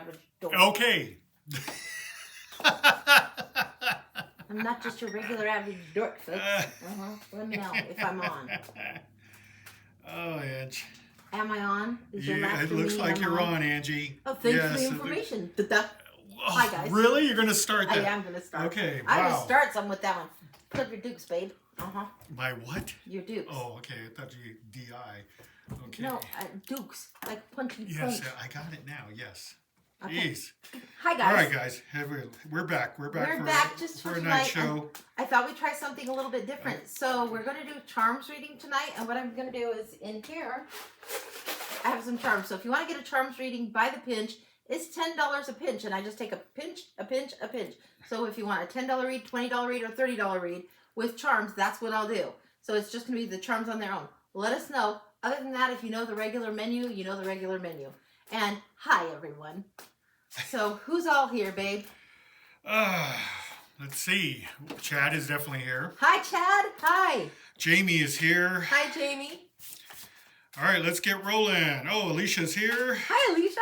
average dork. Okay. I'm not just your regular average dork, folks. Let me know if I'm on. Oh, Ange. Am I on? Is your Yeah, laughter it looks meaning like I'm you're on, Angie. Oh, thanks for the Yes, information. Oh, Hi, guys. Really? You're going to start that? I am going to start. Okay, wow. I'm going to start some with that one. Put up your dukes, babe. My what? Your dukes. Oh, okay. I thought you DI. Okay. No, dukes. Like punchy Yes, punch. I got it now. Yes. Okay. Jeez. Hi, guys. All right, guys. We're back. We're back just for a tonight. night show. I thought we'd try something a little bit different. So we're going to do charms reading tonight. And what I'm going to do is in here, I have some charms. So if you want to get a charms reading by the pinch, it's $10 a pinch. And I just take a pinch, a pinch, a pinch. So if you want a $10 read, $20 read, or $30 read with charms, that's what I'll do. So it's just going to be the charms on their own. Let us know. Other than that, if you know the regular menu, you know the regular menu. And hi, everyone. So who's all here, babe? Let's see. Chad is definitely here. Hi, Chad. Hi. Jamie is here. Hi, Jamie. All right, let's get rolling. Oh, Alicia's here. Hi, Alicia.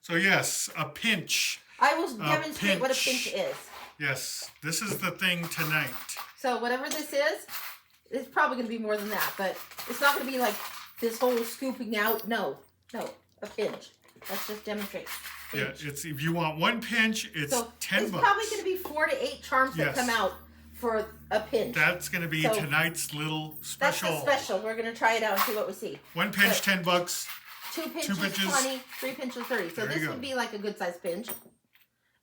So yes, a pinch. I will demonstrate what a pinch is. Yes, this is the thing tonight. So whatever this is, it's probably going to be more than that, but it's not going to be like this whole scooping out. No, a pinch. Let's just demonstrate. Pinch. Yeah, it's if you want one pinch, it's so $10. It's probably going to be 4 to 8 charms that come out for a pinch. That's going to be tonight's little special. That's the special. We're going to try it out and see what we see. One pinch, $10. 2 pinches, 20. 3 pinches, 30. So this would be like a good sized pinch.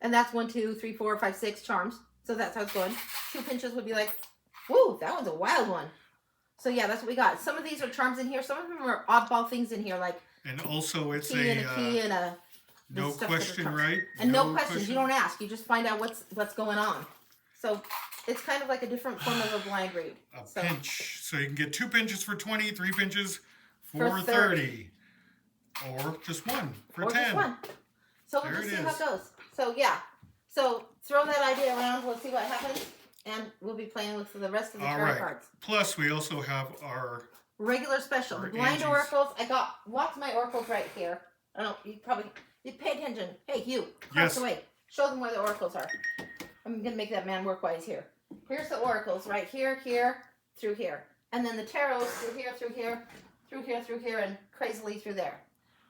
And that's 1, 2, 3, 4, 5, 6 charms. So that's how it's going. 2 pinches would be like, whoa, that one's a wild one. So yeah, that's what we got. Some of these are charms in here. Some of them are oddball things in here, like and also it's key and a no question, right? And no questions. You don't ask. You just find out what's going on. So it's kind of like a different form of a blind read. A pinch. So you can get 2 pinches for 20, 3 pinches for 30. Or just one for 10. Just one. So we'll just see how it goes. So yeah. So throw that idea around. Let's see what happens. And we'll be playing with the rest of the tarot cards. Plus, we also have our regular special. The blind oracles. Watch my oracles right here. I don't know. You pay attention. Hey, Hugh. Cross away. Show them where the oracles are. I'm going to make that man work while he's here. Here's the oracles right here, here, through here. And then the tarots through here, through here, through here, through here, and crazily through there.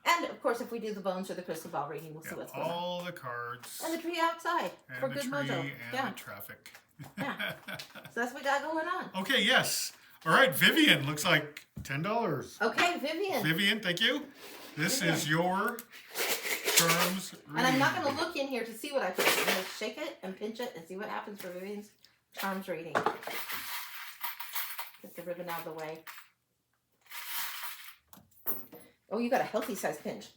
And, of course, if we do the bones or the crystal ball reading, we'll see what's going on. All the cards. And the tree outside for good mojo. And the traffic. Yeah. So that's what we got going on. Okay, yes. All right, Vivian, looks like $10. Okay, Vivian. Vivian, thank you. This is your charms reading. And I'm not going to look in here to see what I put. I'm going to shake it and pinch it and see what happens for Vivian's charms reading. Get the ribbon out of the way. Oh, you got a healthy size pinch.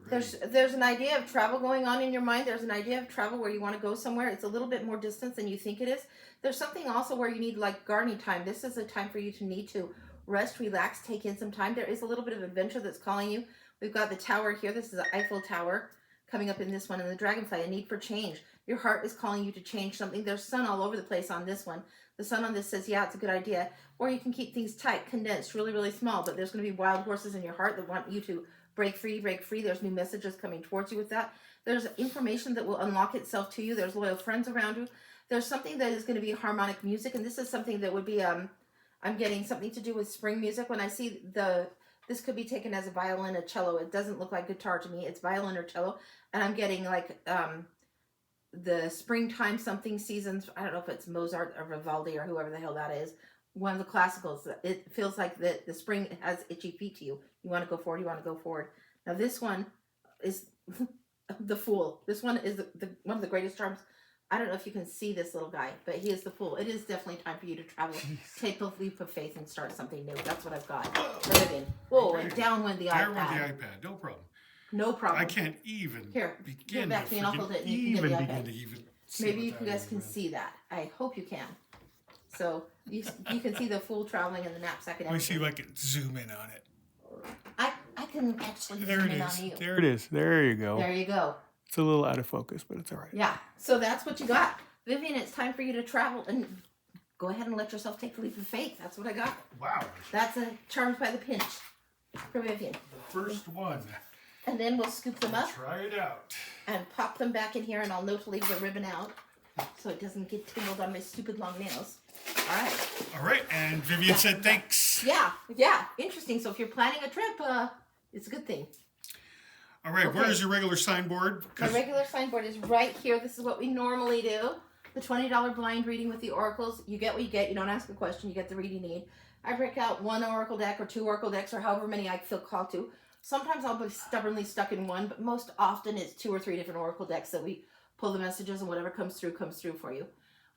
There's an idea of travel going on in your mind. There's an idea of travel where you want to go somewhere. It's a little bit more distance than you think it is. There's something also where you need like gardening time. This is a time for you to need to rest, relax, take in some time. There is a little bit of adventure that's calling you. We've got the tower here. This is the Eiffel Tower coming up in this one, and the dragonfly, a need for change. Your heart is calling you to change something. There's sun all over the place on this one. The sun on this says, yeah, it's a good idea. Or you can keep things tight, condensed, really, really small, but there's going to be wild horses in your heart that want you to break free, break free. There's new messages coming towards you with that. There's information that will unlock itself to you. There's loyal friends around you. There's something that is going to be harmonic music, and this is something that would be, I'm getting something to do with spring music. When I see this could be taken as a violin, a cello. It doesn't look like guitar to me. It's violin or cello, and I'm getting like the springtime something seasons. I don't know if it's Mozart or Vivaldi or whoever the hell that is. One of the classicals. It feels like that the spring has itchy feet to you. You want to go forward. You want to go forward. Now this one is the Fool. This one is one of the greatest charms. I don't know if you can see this little guy, but he is the Fool. It is definitely time for you to travel. Take a leap of faith and start something new. That's what I've got. Living. Whoa, and down went the iPad. There went the iPad. No problem. No problem. I can't even begin back to me and I'll hold it and you can get the iPad. Maybe you guys can see that. I hope you can. So you can see the Fool traveling in the knapsack and everything. Let me see if I can zoom in on it. I can actually zoom in on you. There it is. There you go. There you go. It's a little out of focus, but it's all right. Yeah. So that's what you got. Vivian, it's time for you to travel and go ahead and let yourself take the leap of faith. That's what I got. Wow. That's a Charms by the Pinch for Vivian. The first one. And then we'll scoop them up Try it out. and pop them back in here, and I'll note to leave the ribbon out so it doesn't get tangled on my stupid long nails. All right. All right, and Vivian said thanks. Yeah, interesting. So if you're planning a trip, it's a good thing. All right, Okay. where is your regular signboard? My regular signboard is right here. This is what we normally do. The $20 blind reading with the oracles. You get what you get. You don't ask a question. You get the reading you need. I break out one oracle deck or two oracle decks or however many I feel called to. Sometimes I'll be stubbornly stuck in one, but most often it's 2 or 3 different oracle decks that we pull the messages, and whatever comes through for you.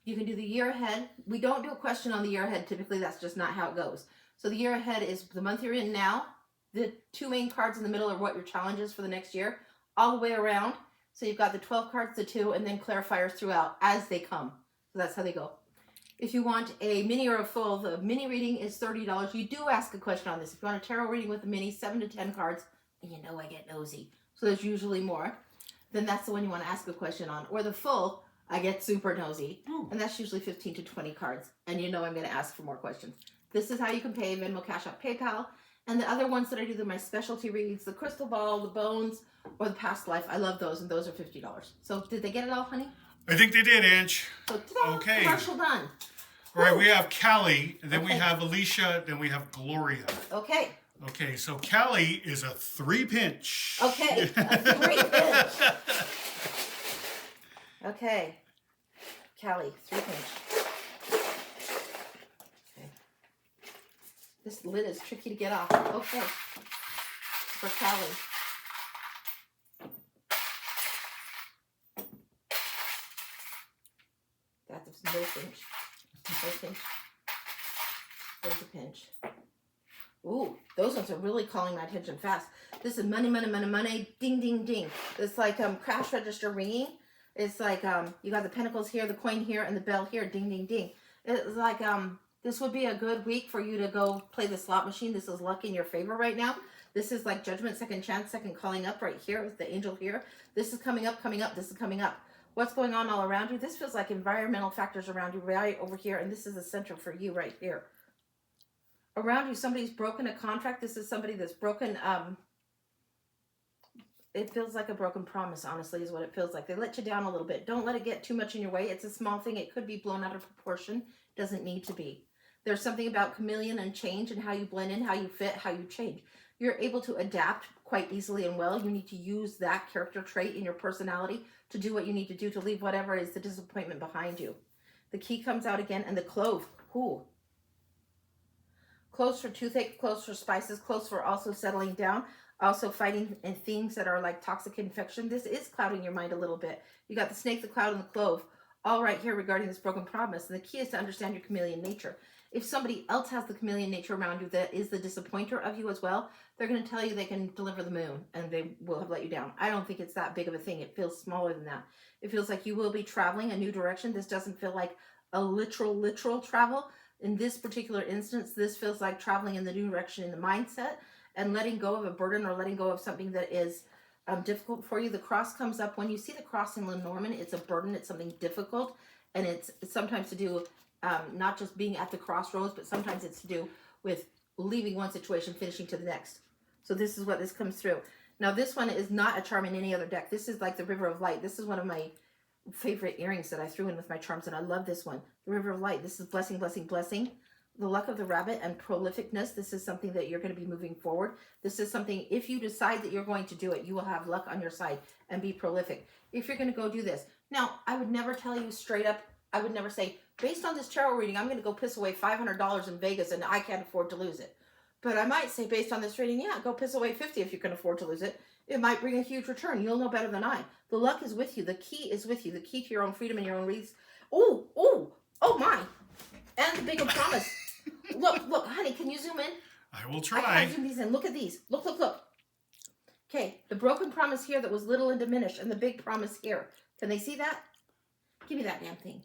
You can do the year ahead. We don't do a question on the year ahead. Typically, that's just not how it goes. So the year ahead is the month you're in now. The 2 main cards in the middle are what your challenge is for the next year, all the way around. So you've got the 12 cards, the 2, and then clarifiers throughout as they come. So that's how they go. If you want a mini or a full, the mini reading is $30. You do ask a question on this. If you want a tarot reading with a mini, 7 to 10 cards, and you know I get nosy, so there's usually more, then that's the one you want to ask a question on. Or the full, I get super nosy, and that's usually 15 to 20 cards, and you know I'm going to ask for more questions. This is how you can pay: Venmo, Cash App, PayPal. And the other ones that I do, they're my specialty reads, the crystal ball, the bones, or the past life. I love those, and those are $50. So did they get it all, honey? I think they did, Ange. So ta-da, Okay. commercial done. All right, we have Callie, and then we Okay. have Alicia, then we have Gloria. Okay. Okay, so Callie is a 3 pinch. Okay, a 3 pinch. Okay. Callie, 3 pinch. Okay. This lid is tricky to get off. Okay. For Callie. That's no pinch. No pinch. There's a pinch. Ooh, those ones are really calling my attention fast. This is money, money, money, money, ding, ding, ding. It's like cash register ringing. It's like you got the pentacles here, the coin here, and the bell here, ding, ding, ding. It's like this would be a good week for you to go play the slot machine. This is luck in your favor right now. This is like judgment, second chance, second calling up right here with the angel here. This is coming up, this is coming up. What's going on all around you? This feels like environmental factors around you right over here, and this is the center for you right here. Around you, somebody's broken a contract. This is somebody that's broken, it feels like a broken promise, honestly, is what it feels like. They let you down a little bit. Don't let it get too much in your way. It's a small thing. It could be blown out of proportion. Doesn't need to be. There's something about chameleon and change and how you blend in, how you fit, how you change. You're able to adapt quite easily and well. You need to use that character trait in your personality to do what you need to do to leave whatever is the disappointment behind you. The key comes out again, and the clove. Ooh. Cloves for toothache, cloves for spices, cloves for also settling down, also fighting and things that are like toxic infection. This is clouding your mind a little bit. You got the snake, the cloud, and the clove all right here regarding this broken promise. And the key is to understand your chameleon nature. If somebody else has the chameleon nature around you that is the disappointer of you as well, they're going to tell you they can deliver the moon and they will have let you down. I don't think it's that big of a thing. It feels smaller than that. It feels like you will be traveling a new direction. This doesn't feel like a literal travel. In this particular instance, this feels like traveling in the new direction in the mindset and letting go of a burden or letting go of something that is difficult for you. The cross comes up. When you see the cross in Lenormand, it's a burden. It's something difficult. And it's sometimes to do not just being at the crossroads, but sometimes it's to do with leaving one situation, finishing to the next. So this is what this comes through. Now, this one is not a charm in any other deck. This is like the River of Light. This is one of my favorite earrings that I threw in with my charms, and I love this one. The River of Light. This is blessing, blessing, blessing. The luck of the rabbit and prolificness. This is something that you're going to be moving forward. This is something, if you decide that you're going to do it, you will have luck on your side and be prolific. If you're going to go do this. Now, I would never tell you straight up, I would never say, based on this tarot reading, I'm going to go piss away $500 in Vegas and I can't afford to lose it. But I might say, based on this reading, yeah, go piss away $50 if you can afford to lose it. It might bring a huge return. You'll know better than I. The luck is with you. The key is with you. The key to your own freedom and your own release. Oh my. And the bigger promise. Look, honey, can you zoom in? I will try. I zoom these in. Look at these. Look. Okay, the broken promise here that was little and diminished, and the big promise here. Can they see that? Give me that damn thing.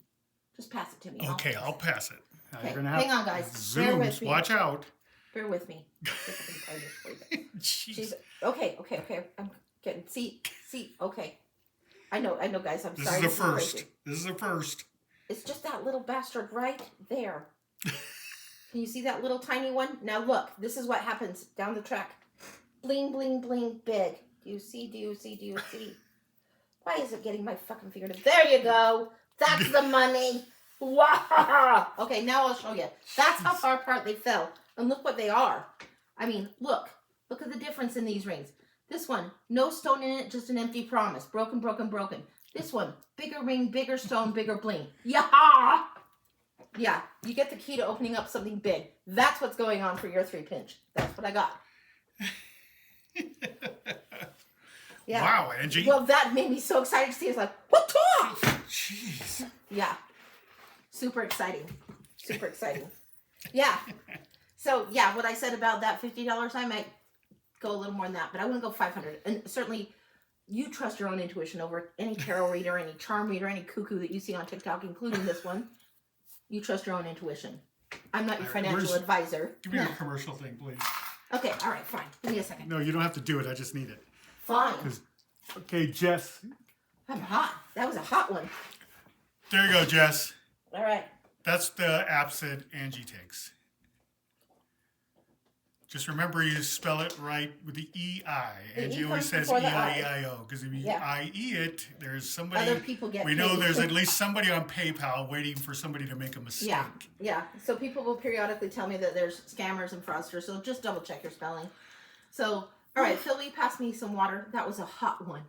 Just pass it to me. Okay, I'll pass it. Now Okay, you're gonna have hang on, guys. Bear with zooms. me. Watch out. Bear with me. See if I can find this for you. Jeez. She's okay. I'm getting see. Okay. I know, guys. I'm This sorry. is a this first. crazy. This is a first. It's just that little bastard right there. Can you see that little tiny one? Now look. This is what happens down the track. Bling, bling, bling, big. Do Do you see? Do you see? Do you see? Why is it getting my fucking fingertip? There you go. That's the money. Wow. Okay, now I'll show you. That's how far apart they fell. And look what they are. I mean, look. Look at the difference in these rings. This one, no stone in it, just an empty promise. Broken, broken, broken. This one, bigger ring, bigger stone, bigger bling. Yeah. Yeah, you get the key to opening up something big. That's what's going on for your 3-pinch. That's what I got. Yeah. Wow, Angie. Well, that made me so excited to see. It's like, what the? Jeez. Yeah. Super exciting. Super exciting. Yeah. So, yeah, what I said about that $50, I might go a little more than that, but I wouldn't go $500. And certainly, you trust your own intuition over any tarot reader, any charm reader, any cuckoo that you see on TikTok, including this one. You trust your own intuition. I'm not your financial advisor. Give me your commercial thing, please. Okay, all right, fine. Give me a second. No, you don't have to do it. I just need it. Fine. Okay, Jess. I'm hot. That was a hot one. There you go, Jess. All right. That's the apps that Angie takes. Just remember you spell it right with the E-I. Angie always says E-I-E-I-O. Because if you I-E it, there's somebody... Other people get We know paid. there's at least somebody on PayPal waiting for somebody to make a mistake. Yeah. So people will periodically tell me that there's scammers and fraudsters, so just double check your spelling. So, all right, Phil, will you pass me some water? That was a hot one.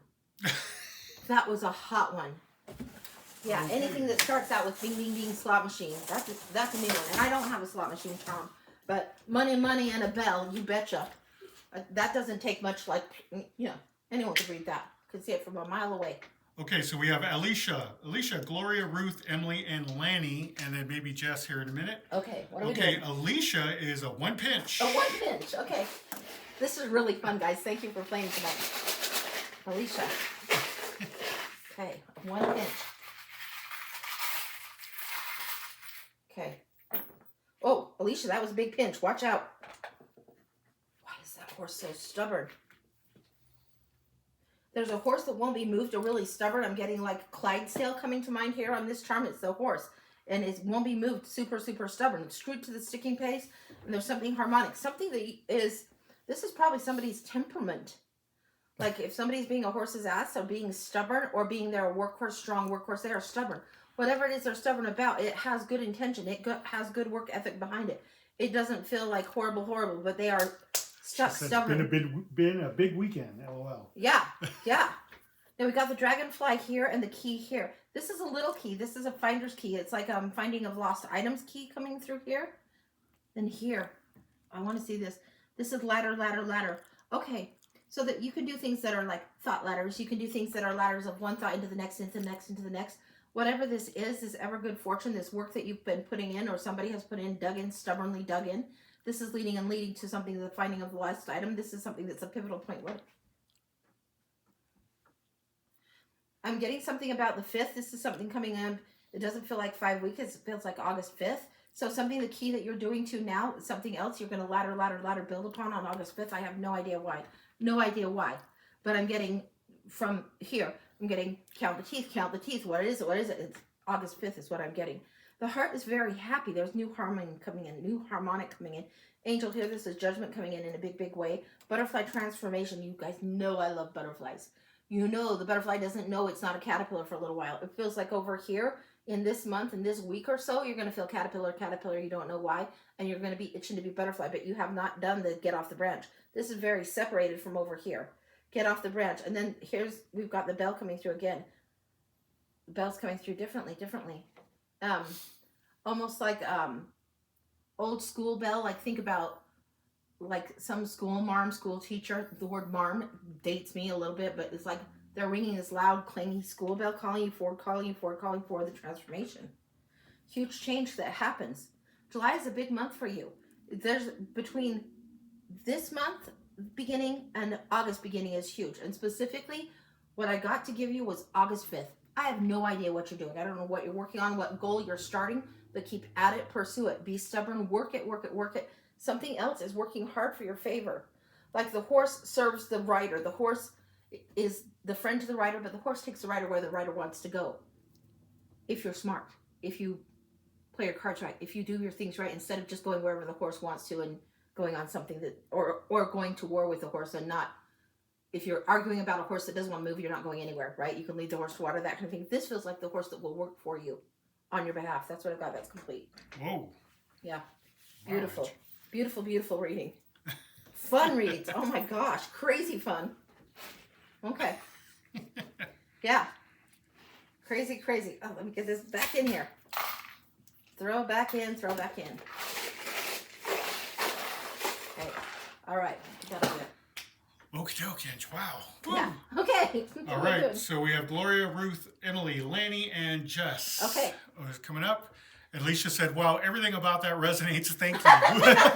That was a hot one. Yeah, Okay. Anything that starts out with bing, bing, bing, slot machine. That's a new one. And I don't have a slot machine charm. But money, money, and a bell, you betcha. That doesn't take much, anyone could read that. Could see it from a mile away. Okay, so we have Alicia, Gloria, Ruth, Emily, and Lanny, and then maybe Jess here in a minute. Okay, what are we Okay, doing? Alicia is a 1-pinch. A 1-pinch, okay. This is really fun, guys. Thank you for playing tonight. Alicia. Okay, 1-pinch. Okay. Oh, Alicia, that was a big pinch. Watch out. Why is that horse so stubborn? There's a horse that won't be moved, or really stubborn. I'm getting like Clydesdale coming to mind here on this charm. It's the horse. And it won't be moved. Super, super stubborn. It's screwed to the sticking pace. And there's something harmonic. Something that is, this is probably somebody's temperament. Like if somebody's being a horse's ass or being stubborn or being their workhorse, strong workhorse, they are stubborn. Whatever it is they're stubborn about, it has good intention. It has good work ethic behind it. It doesn't feel like horrible, but they are stubborn. It's been a big weekend, LOL. Yeah. Now we got the dragonfly here and the key here. This is a little key. This is a finder's key. It's like finding of lost items key coming through here. And here. I want to see this. This is ladder, ladder, ladder. Okay. So that you can do things that are like thought ladders. You can do things that are ladders of one thought into the next, into the next, into the next. Whatever this is ever good fortune, this work that you've been putting in or somebody has put in, dug in, stubbornly dug in. This is leading to something, the finding of the lost item. This is something that's a pivotal point. What? I'm getting something about the 5th. This is something coming in. It doesn't feel like 5 weeks. It feels like August 5th. So something, the key that you're doing to now, something else you're going to ladder, build upon on August 5th. I have no idea why. No idea why. But I'm getting from here. I'm getting count the teeth. What is it? It's August 5th is what I'm getting. The heart is very happy. There's new harmony coming in, new harmonic coming in. Angel here, this is judgment coming in a big, big way. Butterfly transformation. You guys know I love butterflies. You know the butterfly doesn't know it's not a caterpillar for a little while. It feels like over here in this month, in this week or so, you're going to feel caterpillar. You don't know why. And you're going to be itching to be butterfly, but you have not done the get off the branch. This is very separated from over here. Get off the branch. And then we've got the bell coming through again. The bell's coming through differently. Almost like old school bell. Like think about like some school teacher. The word marm dates me a little bit, but it's like they're ringing this loud, clangy school bell, calling you forward, calling for the transformation. Huge change that happens. July is a big month for you. There's between this month beginning and August beginning is huge. And specifically, what I got to give you was August 5th. I have no idea what you're doing. I don't know what you're working on, what goal you're starting, but keep at it, pursue it, be stubborn, work it. Something else is working hard for your favor. Like the horse serves the rider. The horse is the friend to the rider, but the horse takes the rider where the rider wants to go. If you're smart, if you play your cards right, if you do your things right, instead of just going wherever the horse wants to and going on something that, or going to war with the horse and not if you're arguing about a horse that doesn't want to move, you're not going anywhere, right? You can lead the horse to water, that kind of thing. This feels like the horse that will work for you on your behalf. That's what I've got. That's complete. Whoa. Yeah. Beautiful. Wow. Beautiful, beautiful reading. Fun reads. Oh my gosh. Crazy fun. Okay. Yeah. Crazy, crazy. Oh, let me get this back in here. Throw back in, throw back in. Okay. All right. Got it. Okie dokie. Wow. Yeah. Okay. All right. So we have Gloria, Ruth, Emily, Lanny, and Jess. Okay. Is coming up. Alicia said, wow, everything about that resonates. Thank you.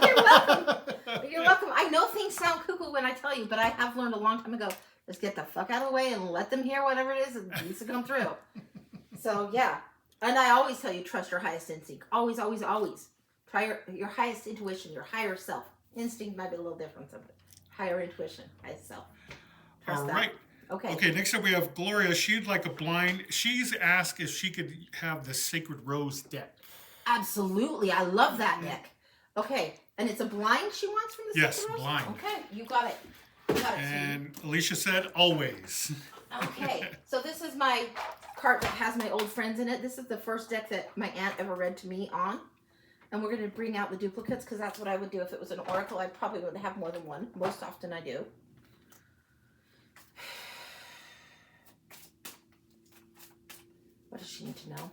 You're welcome. You're welcome. I know things sound cuckoo when I tell you, but I have learned a long time ago, just get the fuck out of the way and let them hear whatever it is that needs to come through. So, yeah. And I always tell you, trust your highest instinct. Always, always, always. Try your highest intuition, your higher self. Instinct might be a little different, but higher intuition, highest self. Trust All that. right. Okay. Okay, next up we have Gloria. She'd like a blind. She's asked if she could have the Sacred Rose deck. Absolutely. I love that deck. Okay. And it's a blind she wants from the Yes, Sacred Rose? blind. Okay. You got it. You got it. And Alicia said, always. Okay. So this is my cart that has my old friends in it. This is the first deck that my aunt ever read to me on. And we're going to bring out the duplicates because that's what I would do if it was an oracle. I probably would have more than one. Most often I do. What does she need to know?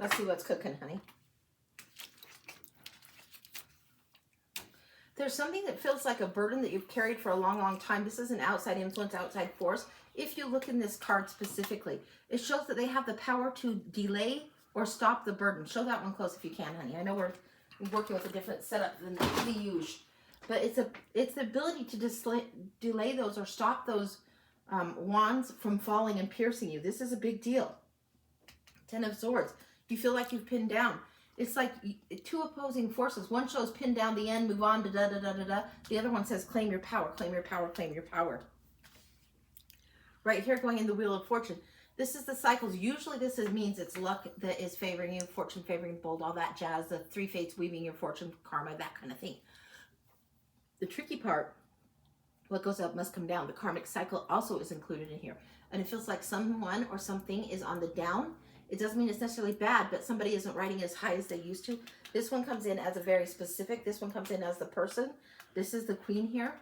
Let's see what's cooking, honey. There's something that feels like a burden that you've carried for a long, long time. This is an outside influence, outside force. If you look in this card specifically, it shows that they have the power to delay or stop the burden. Show that one close if you can, honey. I know we're working with a different setup than the usual, but it's the ability to delay those or stop those wands from falling and piercing you. This is a big deal. Ten of Swords. You feel like you've pinned down. It's like two opposing forces. One shows pin down the end, move on, da-da-da-da-da-da. The other one says claim your power, claim your power, claim your power. Right here going in the Wheel of Fortune. This is the cycles. Usually this means it's luck that is favoring you, fortune favoring bold, all that jazz, the three fates weaving your fortune, karma, that kind of thing. The tricky part, what goes up must come down. The karmic cycle also is included in here. And it feels like someone or something is on the down. It doesn't mean it's necessarily bad, but somebody isn't riding as high as they used to. This one comes in as a very specific. This one comes in as the person. This is the Queen here.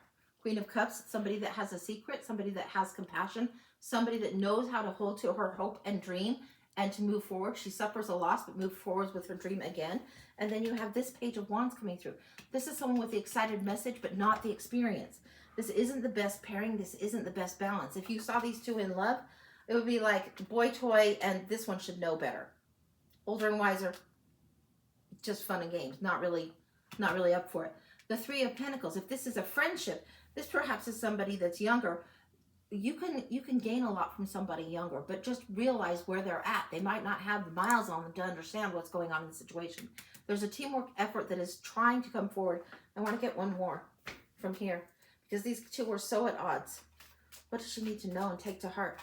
Queen of Cups. Somebody that has a secret. Somebody that has compassion. Somebody that knows how to hold to her hope and dream and to move forward. She suffers a loss, but moves forward with her dream again. And then you have this Page of Wands coming through. This is someone with the excited message, but not the experience. This isn't the best pairing. This isn't the best balance. If you saw these two in love, it would be like boy toy, and this one should know better. Older and wiser, just fun and games. Not really up for it. The Three of Pentacles. If this is a friendship, this perhaps is somebody that's younger. You can gain a lot from somebody younger, but just realize where they're at. They might not have the miles on them to understand what's going on in the situation. There's a teamwork effort that is trying to come forward. I want to get one more from here because these two are so at odds. What does she need to know and take to heart?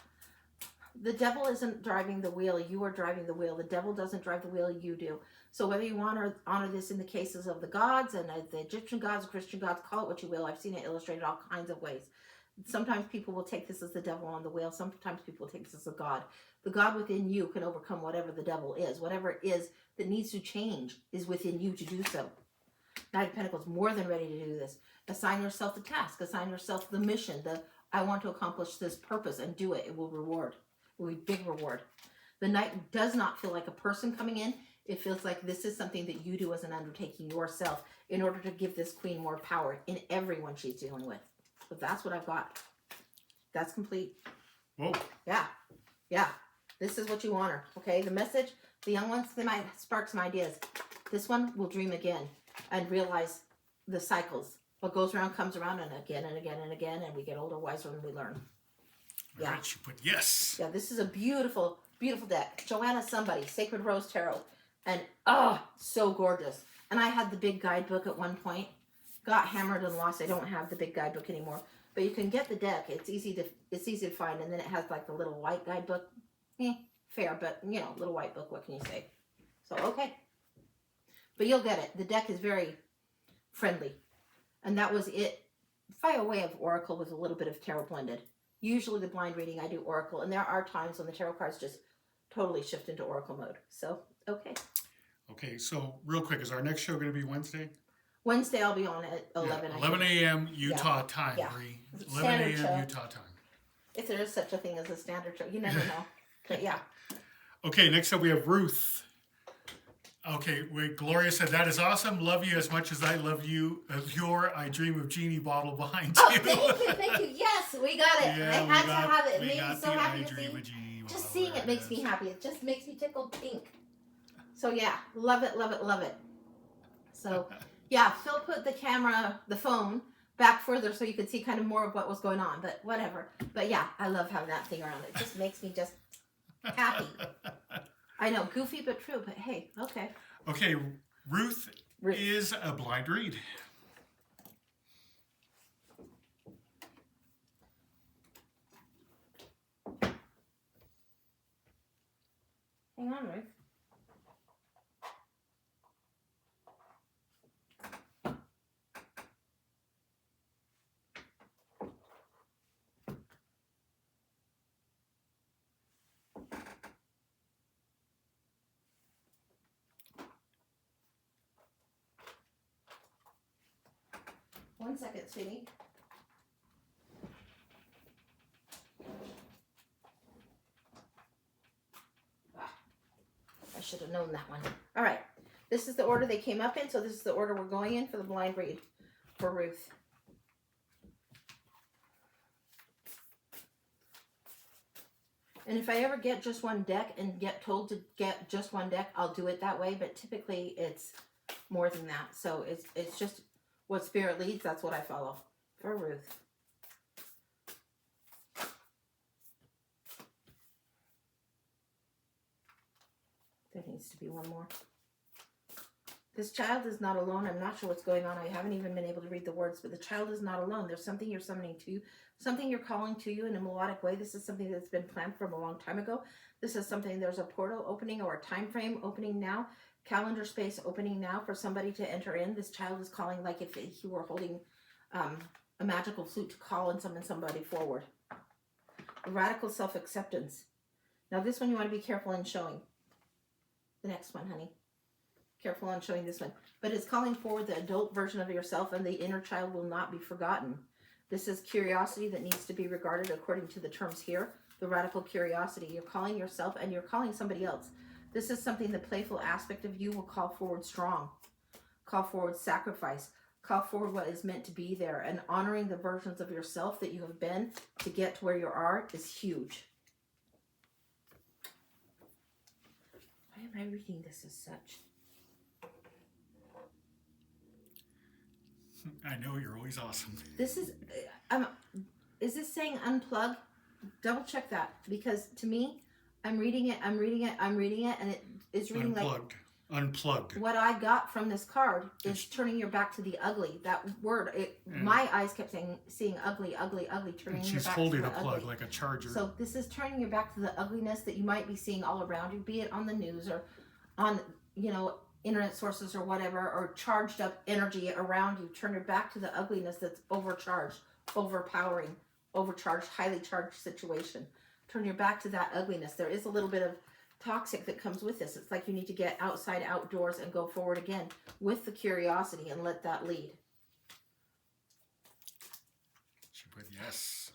The devil isn't driving the wheel. You are driving the wheel. The devil doesn't drive the wheel. You do. So whether you want to honor this in the cases of the gods and the Egyptian gods, Christian gods, call it what you will. I've seen it illustrated all kinds of ways. Sometimes people will take this as the devil on the wheel. Sometimes people will take this as a god. The God within you can overcome whatever the devil is. Whatever it is that needs to change is within you to do so. Knight of Pentacles, more than ready to do this. Assign yourself the task. Assign yourself the mission. I want to accomplish this purpose and do it. It will reward. It will be big reward. The Knight does not feel like a person coming in. It feels like this is something that you do as an undertaking yourself in order to give this Queen more power in everyone she's dealing with. So that's what I've got. That's complete. Whoa. Yeah. Yeah. This is what you honor. Okay. The message, the young ones, they might spark some ideas. This one will dream again and realize the cycles. What goes around comes around, and again and again and again, and we get older, wiser, and we learn. Yeah. All right, she put yes. Yeah, this is a beautiful, beautiful deck. Joanna somebody, Sacred Rose Tarot. And, so gorgeous. And I had the big guidebook at one point. Got hammered and lost. I don't have the big guidebook anymore. But you can get the deck. It's easy to find. And then it has like the little white guidebook. Fair, but you know, little white book. What can you say? So okay. But you'll get it. The deck is very friendly. And that was it. By way of Oracle with a little bit of tarot blended. Usually the blind reading I do Oracle. And there are times when the tarot cards just totally shift into Oracle mode. So, okay. Okay, so real quick, is our next show going to be Wednesday? Wednesday I'll be on at 11. Yeah, 11 a.m. Utah time, Yeah. Marie. 11 Standard a.m. show. Utah time. If there is such a thing as a standard show. You never know. But yeah. Okay, next up we have Ruth. Okay, Gloria said, that is awesome. Love you as much as I love you. Your I Dream of Genie bottle behind Oh, you. thank you. Yes, we got it. Yeah, I we had got- to have it. It we made me got so the happy I to Dream see. of Genie Just bottle. seeing it makes me happy. It just makes me tickle pink. So yeah, love it, love it, love it. So yeah, Phil put the phone back further so you could see kind of more of what was going on, but whatever. But yeah, I love having that thing around. It just makes me just happy. I know, goofy but true, but hey, okay. Okay, Ruth is a blind read. Hang on, Ruth. One second, sweetie. I should have known that one. All right. This is the order they came up in, so this is the order we're going in for the blind read for Ruth. And if I ever get just one deck and get told to get just one deck, I'll do it that way, but typically it's more than that. So it's just what Spirit leads, that's what I follow for Ruth. There needs to be one more. This child is not alone. I'm not sure what's going on. I haven't even been able to read the words, but the child is not alone. There's something you're summoning to you, something you're calling to you in a melodic way. This is something that's been planned from a long time ago. This is something, there's a portal opening or a time frame opening now, calendar space opening now for somebody to enter in. This child is calling like if he were holding a magical flute to call and summon somebody forward. A radical self-acceptance. Now this one you want to be careful in showing. The next one, honey. Careful on showing this one. But it's calling forward the adult version of yourself, and the inner child will not be forgotten. This is curiosity that needs to be regarded according to the terms here. The radical curiosity. You're calling yourself and you're calling somebody else. This is something the playful aspect of you will call forward strong. Call forward sacrifice. Call forward what is meant to be there. And honoring the versions of yourself that you have been to get to where you are is huge. Why am I reading this as such? I know, you're always awesome. This is this saying unplug? Double check that, because to me, I'm reading it, and it is reading Unplugged. like Unplug. what I got from this card is turning your back to the ugly. That word, my eyes kept seeing ugly, ugly, ugly, turning And your she's back holding to a the plug ugly. like a charger. So this is turning your back to the ugliness that you might be seeing all around you, be it on the news or on, internet sources or whatever, or charged up energy around you. Turn your back to the ugliness that's overcharged, overpowering, overcharged, highly charged situation. Turn your back to that ugliness. There is a little bit of toxic that comes with this. It's like you need to get outside, outdoors, and go forward again with the curiosity and let that lead. She put yes.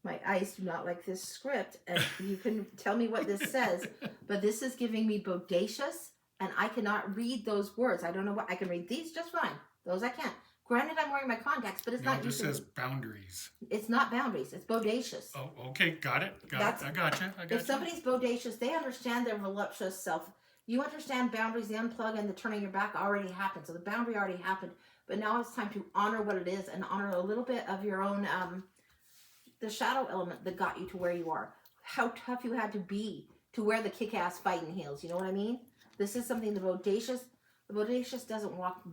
My eyes do not like this script, and you can tell me what this says, but this is giving me bodacious, and I cannot read those words. I don't know what, I can read these just fine. Those I can't. Granted, I'm wearing my contacts, but it's No, not it just using, says boundaries. it's not boundaries, it's bodacious. Oh, okay, got it. I gotcha. If somebody's bodacious, they understand their voluptuous self. You understand boundaries, the unplug and the turning your back already happened. So the boundary already happened, but now it's time to honor what it is and honor a little bit of your own, the shadow element that got you to where you are. How tough you had to be to wear the kick-ass fighting heels. You know what I mean? This is something the Bodacious doesn't walk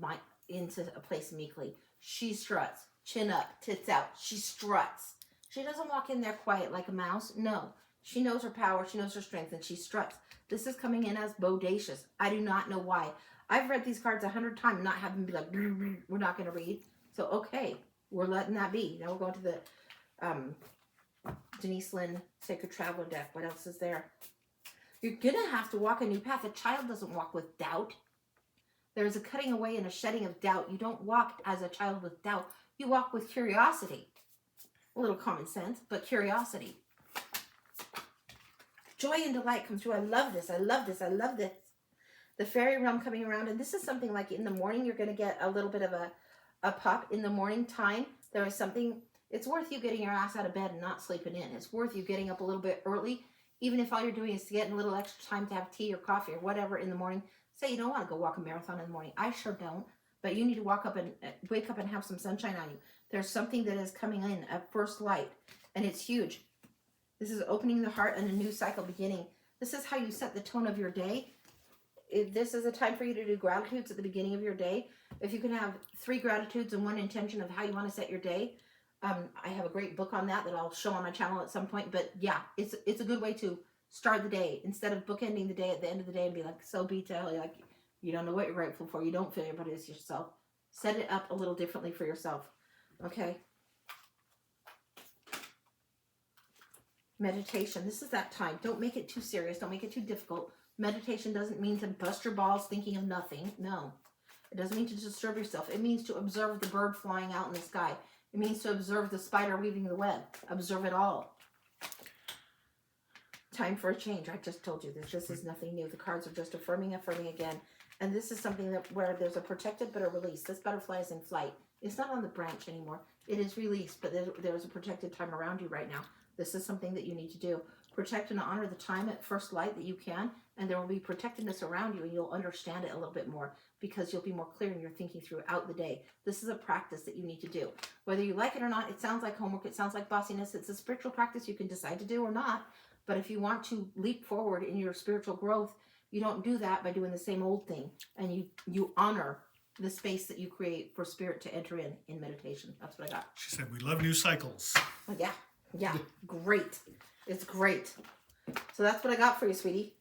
into a place meekly. She struts, chin up, tits out. She struts. She doesn't walk in there quiet like a mouse. No. She knows her power, she knows her strength, and she struts. This is coming in as Bodacious. I do not know why. I've read these cards 100 times and not have them be like, we're not going to read. So, okay, we're letting that be. Now we're going to the Denise Lynn Sacred Traveler deck. What else is there? You're going to have to walk a new path. A child doesn't walk with doubt. There's a cutting away and a shedding of doubt. You don't walk as a child with doubt. You walk with curiosity. A little common sense, but curiosity. Joy and delight comes through. I love this. I love this. I love this. The fairy realm coming around. And this is something like in the morning, you're going to get a little bit of a pop. In the morning time, there is something. It's worth you getting your ass out of bed and not sleeping in. It's worth you getting up a little bit early, even if all you're doing is getting a little extra time to have tea or coffee or whatever in the morning. Say you don't want to go walk a marathon in the morning. I sure don't. But you need to wake up and have some sunshine on you. There's something that is coming in at first light, and it's huge. This is opening the heart and a new cycle beginning. This is how you set the tone of your day. This is a time for you to do gratitudes at the beginning of your day. If you can have 3 gratitudes and 1 intention of how you want to set your day. I have a great book on that I'll show on my channel at some point. But yeah, it's a good way to start the day instead of bookending the day at the end of the day and be like so detailed, like you don't know what you're grateful for. You don't feel your body as yourself. Set it up a little differently for yourself. Okay. Meditation. This is that time. Don't make it too serious. Don't make it too difficult. Meditation doesn't mean to bust your balls thinking of nothing. No. It doesn't mean to disturb yourself. It means to observe the bird flying out in the sky. It means to observe the spider weaving the web. Observe it all. Time for a change. I just told you this. This is nothing new. The cards are just affirming again. And this is something where there's a protected but a release. This butterfly is in flight. It's not on the branch anymore. It is released, but there's a protected time around you right now. This is something that you need to do. Protect and honor the time at first light that you can, and there will be protectedness around you, and you'll understand it a little bit more because you'll be more clear in your thinking throughout the day. This is a practice that you need to do. Whether you like it or not, it sounds like homework, it sounds like bossiness. It's a spiritual practice you can decide to do or not, but if you want to leap forward in your spiritual growth, you don't do that by doing the same old thing, and you honor the space that you create for spirit to enter in meditation. That's what I got. She said, we love new cycles. Oh, yeah, great. It's great. So that's what I got for you, sweetie.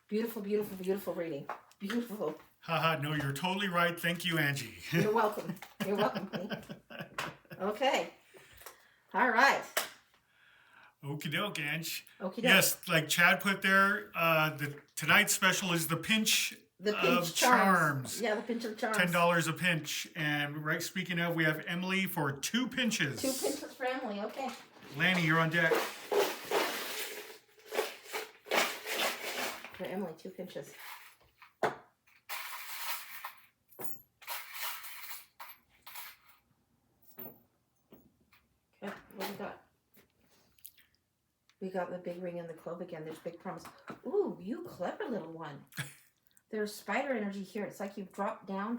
Beautiful, beautiful, beautiful reading. Beautiful. Haha, no, you're totally right. Thank you, Angie. You're welcome. You're welcome, honey. Okay. All right. Okie doke, Ange. Okie doke. Yes, like Chad put there, tonight's special is the pinch of charms. Yeah, the pinch of charms. $10 a pinch. And right, speaking of, we have Emily for 2 pinches. 2 pinches for Emily. Okay. Lanny, you're on deck. For Emily, 2 pinches. Okay, what do we got? We got the big ring and the clove again. There's big promise. Ooh, you clever little one. There's spider energy here. It's like you've dropped down.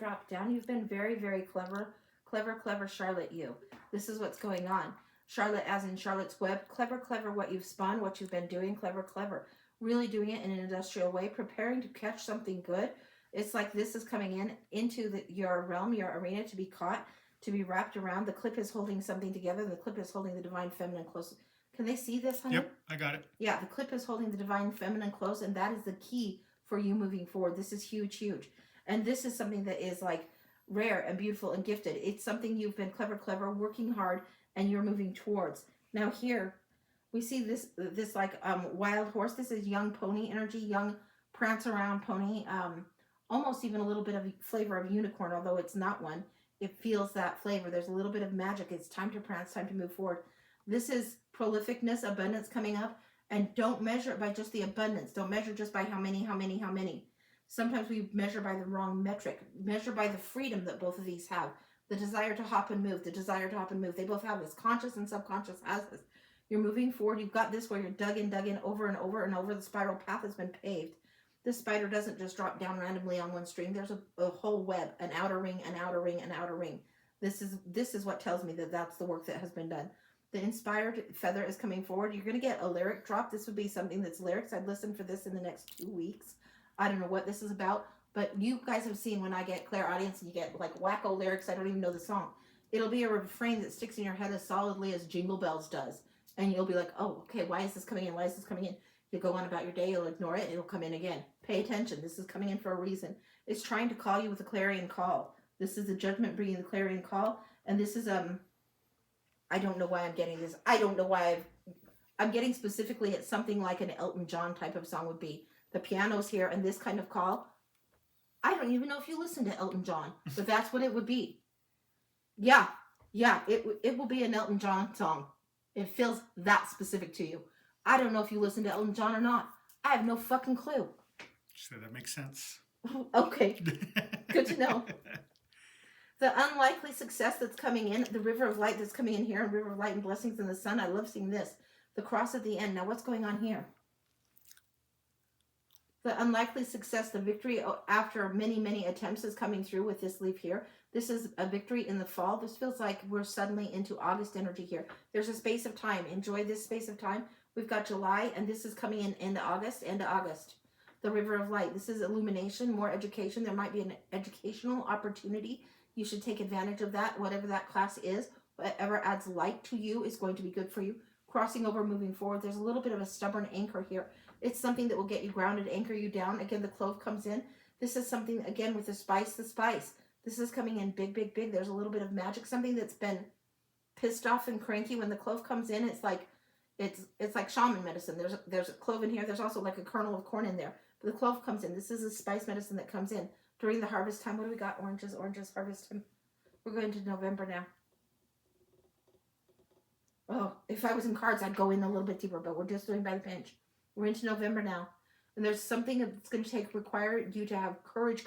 You've been very, very clever. Clever, Charlotte, you. This is what's going on. Charlotte as in Charlotte's Web. Clever, what you've spun, what you've been doing. Clever. Really doing it in an industrial way. Preparing to catch something good. It's like this is coming into your realm, your arena to be caught, to be wrapped around. The clip is holding something together. The clip is holding the divine feminine close. Can they see this, honey? Yep, I got it. Yeah, the clip is holding the divine feminine close, and that is the key for you moving forward. This is huge. And this is something that is like rare and beautiful and gifted. It's something you've been clever, working hard, and you're moving towards. Now here, we see this like wild horse. This is young pony energy, young prance around pony. Almost even a little bit of flavor of unicorn, although it's not one. It feels that flavor. There's a little bit of magic. It's time to prance, time to move forward. This is prolificness, abundance coming up, and don't measure it by just the abundance. Don't measure just by how many. Sometimes we measure by the wrong metric. Measure by the freedom that both of these have. The desire to hop and move, They both have this. Conscious and subconscious has this. You're moving forward. You've got this where you're dug in over and over and over. The spiral path has been paved. This spider doesn't just drop down randomly on one string. There's a whole web, an outer ring, an outer ring, an outer ring. This is what tells me that that's the work that has been done. The inspired feather is coming forward. You're going to get a lyric drop. This would be something that's lyrics. I'd listen for this in the next 2 weeks. I don't know what this is about, but you guys have seen when I get clairaudience and you get like wacko lyrics, I don't even know the song. It'll be a refrain that sticks in your head as solidly as Jingle Bells does. And you'll be like, oh, okay, why is this coming in? Why is this coming in? You go on about your day, you'll ignore it, it'll come in again. Pay attention. This is coming in for a reason. It's trying to call you with a clarion call. This is the judgment bringing the clarion call. And this is, I don't know why I'm getting this. I don't know why I'm getting specifically at something like an Elton John type of song would be. The piano's here and this kind of call. I don't even know if you listen to Elton John, but that's what it would be. Yeah, it will be an Elton John song. It feels that specific to you. I don't know if you listen to Elton John or not. I have no fucking clue. So that makes sense. Okay, good to know. The unlikely success that's coming in, the river of light that's coming in here, and river of light and blessings in the sun. I love seeing this. The cross at the end. Now what's going on here? The unlikely success, the victory after many, many attempts is coming through with this leaf here. This is a victory in the fall. This feels like we're suddenly into August energy here. There's a space of time. Enjoy this space of time. We've got July, and this is coming in into August. The river of light. This is illumination, more education. There might be an educational opportunity. You should take advantage of that, whatever that class is. Whatever adds light to you is going to be good for you. Crossing over, moving forward. There's a little bit of a stubborn anchor here. It's something that will get you grounded, anchor you down. Again, the clove comes in. This is something, again, with the spice. This is coming in big, big, big. There's a little bit of magic, something that's been pissed off and cranky. When the clove comes in, it's like shaman medicine. There's a clove in here. There's also like a kernel of corn in there. But the clove comes in. This is a spice medicine that comes in during the harvest time. What do we got? Oranges, harvest time. We're going to November now. Oh, if I was in cards, I'd go in a little bit deeper, but we're just doing by the pinch. We're into November now. And there's something that's going to require you to have courage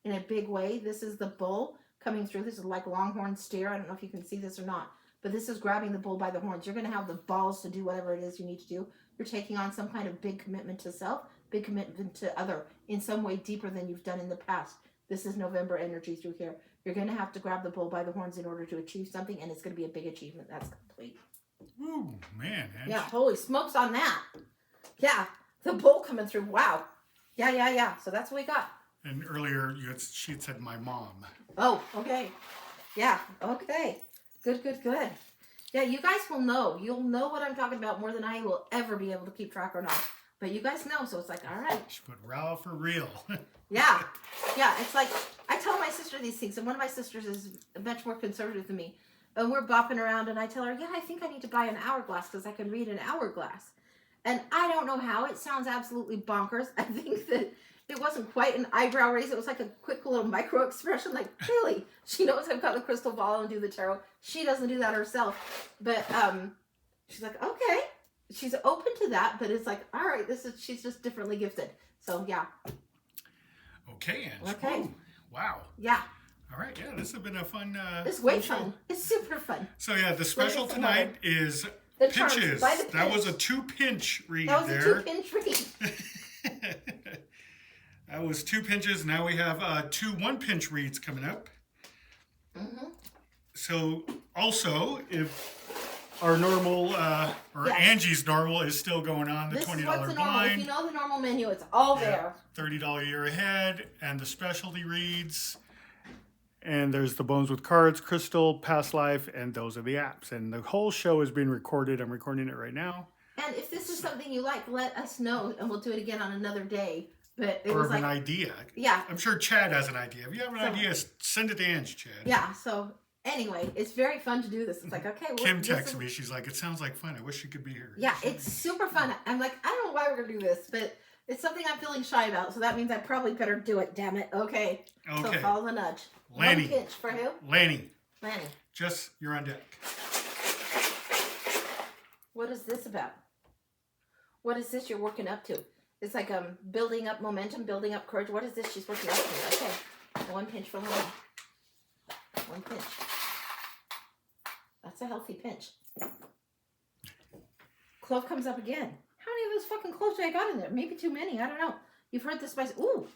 in a big way. This is the bull coming through. This is like longhorn steer. I don't know if you can see this or not, but this is grabbing the bull by the horns. You're going to have the balls to do whatever it is you need to do. You're taking on some kind of big commitment to self, big commitment to other in some way deeper than you've done in the past. This is November energy through here. You're going to have to grab the bull by the horns in order to achieve something, and it's going to be a big achievement. That's complete. Ooh, man. Yeah, holy smokes on that. Yeah, the bull coming through. Wow. Yeah. So that's what we got. And earlier she had said my mom. Oh, okay. Yeah, okay. Good. Yeah, you guys will know. You'll know what I'm talking about more than I will ever be able to keep track or not. But you guys know, so it's like, all right. She put Raw for real. Yeah, it's like, I tell my sister these things, and one of my sisters is much more conservative than me. And we're bopping around, and I tell her, yeah, I think I need to buy an hourglass because I can read an hourglass. And I don't know how. It sounds absolutely bonkers. I think that it wasn't quite an eyebrow raise. It was like a quick little micro expression. Like, really? She knows I've got the crystal ball and do the tarot. She doesn't do that herself. But she's like, okay. She's open to that, but it's like, all right, she's just differently gifted. So, yeah. Okay, Ange. Okay. Ooh, wow. Yeah. All right, yeah, this has been a fun It's way fun. It's super fun. So, yeah, the special tonight is the pinches. By the pinch. That was a 2-pinch read there. there. That was a 2-pinch read. That was 2 pinches. Now we have 2 1-pinch reads coming up. Mm-hmm. So, also, if our normal, Angie's normal is still going on, the this $20 is what's the normal. blind. If you know the normal menu, it's all there. $30 year ahead, and the specialty reads. And there's the Bones with Cards, Crystal, Past Life, and those are the apps. And the whole show is being recorded. I'm recording it right now. And if this is something you like, let us know, and we'll do it again on another day. But it or was of like an idea. Yeah. I'm sure Chad has an idea. If you have an idea, send it to Ange, Chad. Yeah, so anyway, it's very fun to do this. It's like, okay, well, Kim texted me. She's like, it sounds like fun. I wish she could be here. Yeah, it's super fun. I'm like, I don't know why we're going to do this, but it's something I'm feeling shy about, so that means I probably better do it, damn it. Okay. So follow the nudge. Lanny. 1 pinch for who? Lanny. Lanny. Just, you're on deck. What is this about? What is this you're working up to? It's like building up momentum, building up courage. What is this she's working up to? Okay. 1 pinch for Lanny. 1 pinch. That's a healthy pinch. Clove comes up again. How many of those fucking cloves do I got in there? Maybe too many. I don't know. You've heard the spice. Ooh.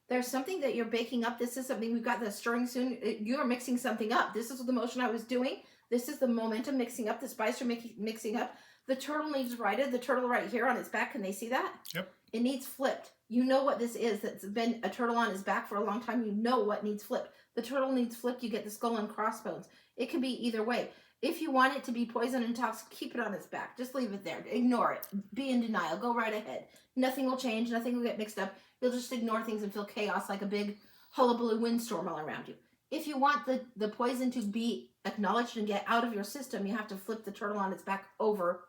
There's something that you're baking up. This is something we've got the stirring soon. You are mixing something up. This is the motion I was doing. This is the momentum mixing up, the spice are mixing up. The turtle needs righted, the turtle right here on its back. Can they see that? Yep. It needs flipped. You know what this is. That's been a turtle on his back for a long time. You know what needs flipped. The turtle needs flipped. You get the skull and crossbones. It can be either way. If you want it to be poison and toxic, keep it on its back. Just leave it there. Ignore it. Be in denial. Go right ahead. Nothing will change. Nothing will get mixed up. You'll just ignore things and feel chaos like a big hullabaloo windstorm all around you. If you want the poison to be acknowledged and get out of your system, you have to flip the turtle on its back over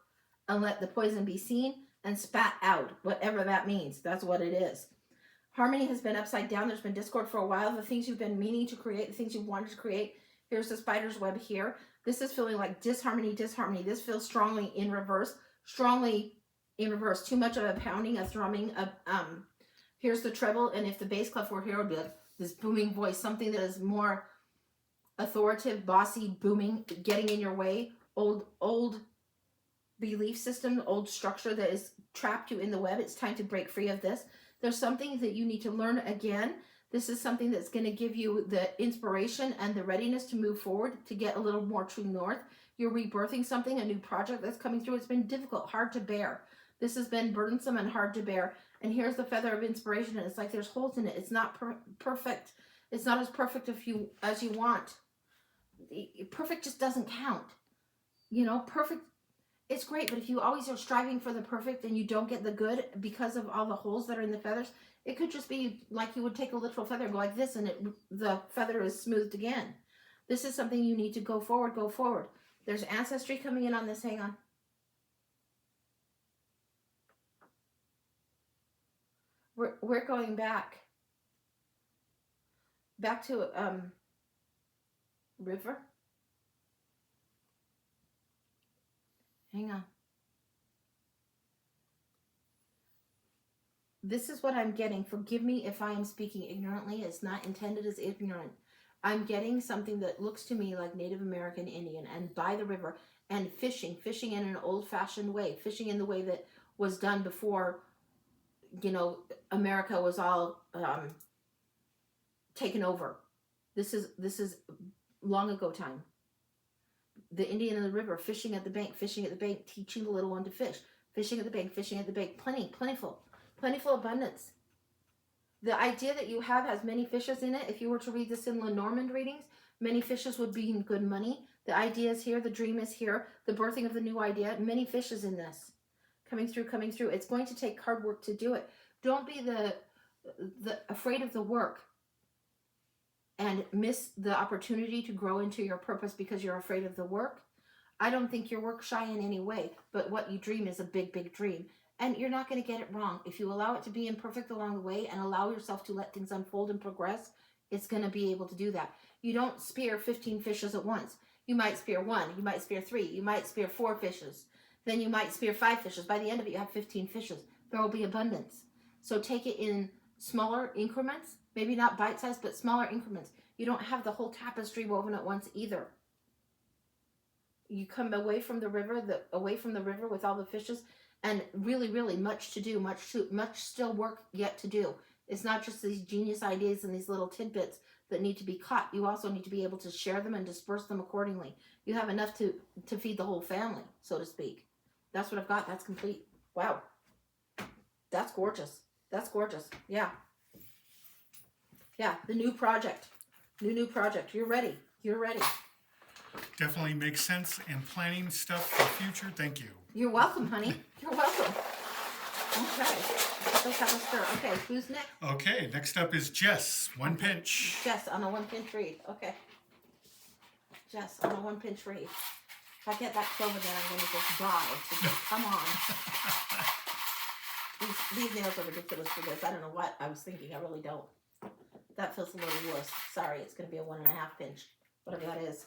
and let the poison be seen and spat out, whatever that means. That's what it is. Harmony has been upside down. There's been discord for a while. The things you've been meaning to create, the things you wanted to create. Here's the spider's web here. This is feeling like disharmony. This feels strongly in reverse. Too much of a pounding, a thrumming. Here's the treble, and if the bass clef were here, it would be like this booming voice, something that is more authoritative, bossy, booming, getting in your way. Old belief system, old structure that is trapped you in the web. It's time to break free of this. There's something that you need to learn again. This is something that's going to give you the inspiration and the readiness to move forward, to get a little more true north. You're rebirthing something, a new project that's coming through. It's been difficult, hard to bear. This has been burdensome and hard to bear. And here's the feather of inspiration, and it's like there's holes in it. It's not perfect. It's not as perfect as you want. Perfect just doesn't count. Perfect, it's great, but if you always are striving for the perfect and you don't get the good because of all the holes that are in the feathers, it could just be like you would take a literal feather and go like this, and the feather is smoothed again. This is something you need to go forward. There's ancestry coming in on this. Hang on. We're going back to river. Hang on. This is what I'm getting. Forgive me if I am speaking ignorantly. It's not intended as ignorant. I'm getting something that looks to me like Native American Indian, and by the river, and fishing in an old-fashioned way, fishing in the way that was done before, America was all taken over. This is long ago time. The Indian in the river, fishing at the bank, teaching the little one to fish, fishing at the bank, plentiful abundance. The idea that you have has many fishes in it. If you were to read this in Lenormand readings, many fishes would be in good money. The idea is here, the dream is here, the birthing of the new idea, many fishes in this. Coming through. It's going to take hard work to do it. Don't be the afraid of the work and miss the opportunity to grow into your purpose because you're afraid of the work. I don't think you're work shy in any way, but what you dream is a big, big dream. And you're not going to get it wrong. If you allow it to be imperfect along the way and allow yourself to let things unfold and progress, it's going to be able to do that. You don't spear 15 fishes at once. You might spear 1, you might spear 3, you might spear 4 fishes. Then you might spear 5 fishes. By the end of it, you have 15 fishes. There will be abundance. So take it in smaller increments, maybe not bite-sized, but smaller increments. You don't have the whole tapestry woven at once either. You come away from the river with all the fishes, and really, really much to do, much still work yet to do. It's not just these genius ideas and these little tidbits that need to be caught. You also need to be able to share them and disperse them accordingly. You have enough to feed the whole family, so to speak. That's what I've got. That's complete. Wow. That's gorgeous. Yeah. Yeah, the new project. New project. You're ready. Definitely makes sense, and planning stuff for the future. Thank you. You're welcome, honey. You're welcome. Okay. Let's have a stir. Okay, who's next? Okay, next up is Jess. One pinch. Jess on a 1-pinch read. Okay. Jess on a 1-pinch read. If I get that clover, then I'm going to just die. So just come on. These nails are ridiculous for this. I don't know what I was thinking. I really don't. That feels a little worse. Sorry, it's going to be a 1.5 pinch. Whatever that is.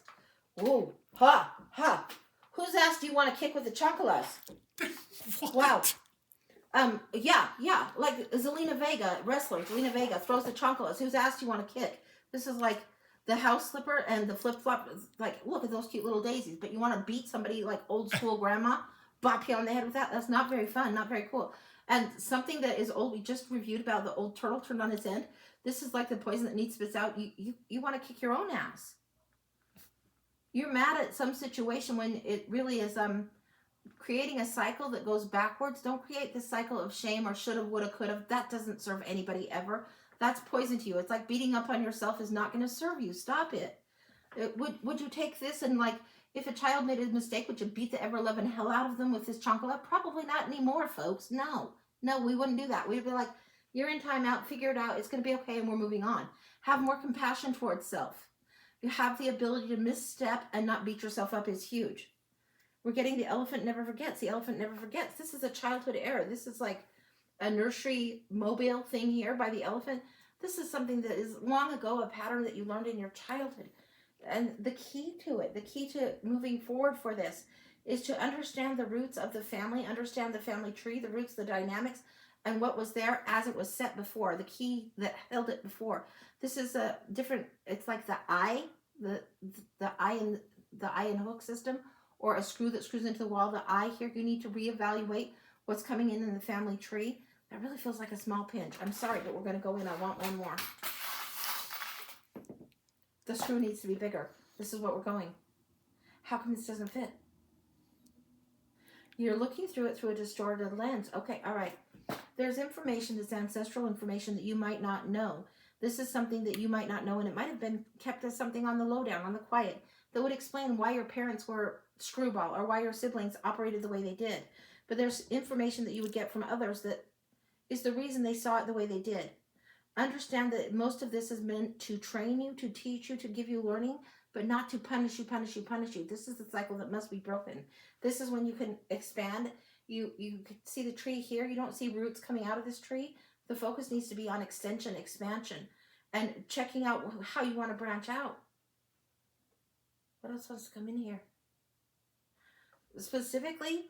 Whoa. Ha. Whose ass do you want to kick with the chunkalas? Wow. Yeah. Like Zelina Vega, wrestler, Zelina Vega throws the chunkalas. Whose ass do you want to kick? This is like the house slipper and the flip-flop. Like, look at those cute little daisies. But you want to beat somebody like old school grandma? Bop you on the head with that? That's not very fun, not very cool. And something that is old, we just reviewed about the old turtle turned on its end. This is like the poison that needs spits out. You want to kick your own ass. You're mad at some situation when it really is creating a cycle that goes backwards. Don't create this cycle of shame or shoulda, woulda, coulda. That doesn't serve anybody ever. That's poison to you. It's like beating up on yourself is not going to serve you. Stop it. Would you take this and, like, if a child made a mistake, would you beat the ever-loving hell out of them with this chocolate? Probably not anymore, folks. No, we wouldn't do that. We'd be like, you're in timeout, figure it out, it's going to be okay, and we're moving on. Have more compassion towards self. You have the ability to misstep and not beat yourself up is huge. We're getting the elephant never forgets. The elephant never forgets. This is a childhood error. This is like a nursery mobile thing here by the elephant. This is something that is long ago a pattern that you learned in your childhood. And the key to moving forward for this is to understand the roots of the family, understand the family tree, the roots, the dynamics, and what was there as it was set before, the key that held it before. This is a different, it's like the eye and hook system, or a screw that screws into the wall. The eye here, you need to reevaluate what's coming in the family tree. That really feels like a small pinch. I'm sorry, but we're going to go in. I want one more. The screw needs to be bigger. This is what we're going. How come this doesn't fit? You're looking through it through a distorted lens. Okay, all right. There's information that's ancestral information that you might not know. This is something that you might not know, and it might have been kept as something on the lowdown, on the quiet, that would explain why your parents were screwball or why your siblings operated the way they did. But there's information that you would get from others that is the reason they saw it the way they did. Understand that most of this is meant to train you, to teach you, to give you learning, but not to punish you. This is the cycle that must be broken. This is when you can expand. You can see the tree here. You don't see roots coming out of this tree. The focus needs to be on extension, expansion, and checking out how you want to branch out. What else wants to come in here? Specifically,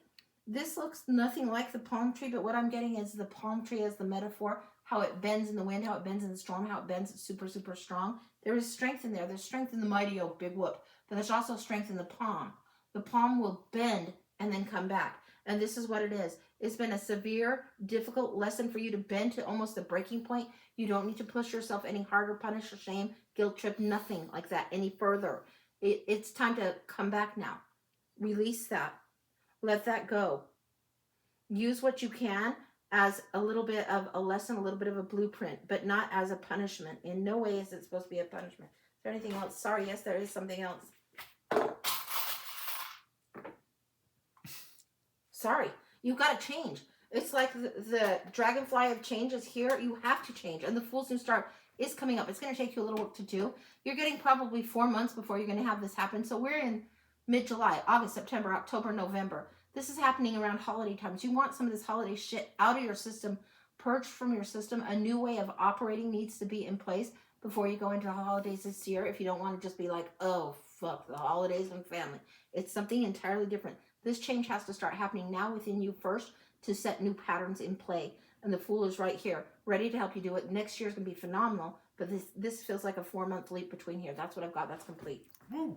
this looks nothing like the palm tree, but what I'm getting is the palm tree as the metaphor, how it bends in the wind, how it bends in the storm, how it bends super, super strong. There is strength in there. There's strength in the mighty oak, big whoop, but there's also strength in the palm. The palm will bend and then come back. And this is what it is. It's been a severe, difficult lesson for you to bend to almost the breaking point. You don't need to push yourself any harder, punish or shame, guilt trip, nothing like that any further. It's time to come back now. Release that. Let that go. Use what you can as a little bit of a lesson, a little bit of a blueprint, but not as a punishment. In no way is it supposed to be a punishment. Is there anything else? Sorry, yes, there is something else. Sorry, you've got to change. It's like the dragonfly of change is here. You have to change. And the Fool's New Start is coming up. It's going to take you a little work to do. You're getting probably 4 months before you're going to have this happen. So we're in mid-July, August, September, October, November. This is happening around holiday times. You want some of this holiday shit out of your system, purged from your system. A new way of operating needs to be in place before you go into the holidays this year. If you don't want to just be like, oh, fuck, the holidays and family. It's something entirely different. This change has to start happening now within you first to set new patterns in play. And the Fool is right here, ready to help you do it. Next year is going to be phenomenal, but this feels like a 4-month leap between here. That's what I've got. That's complete. Woo.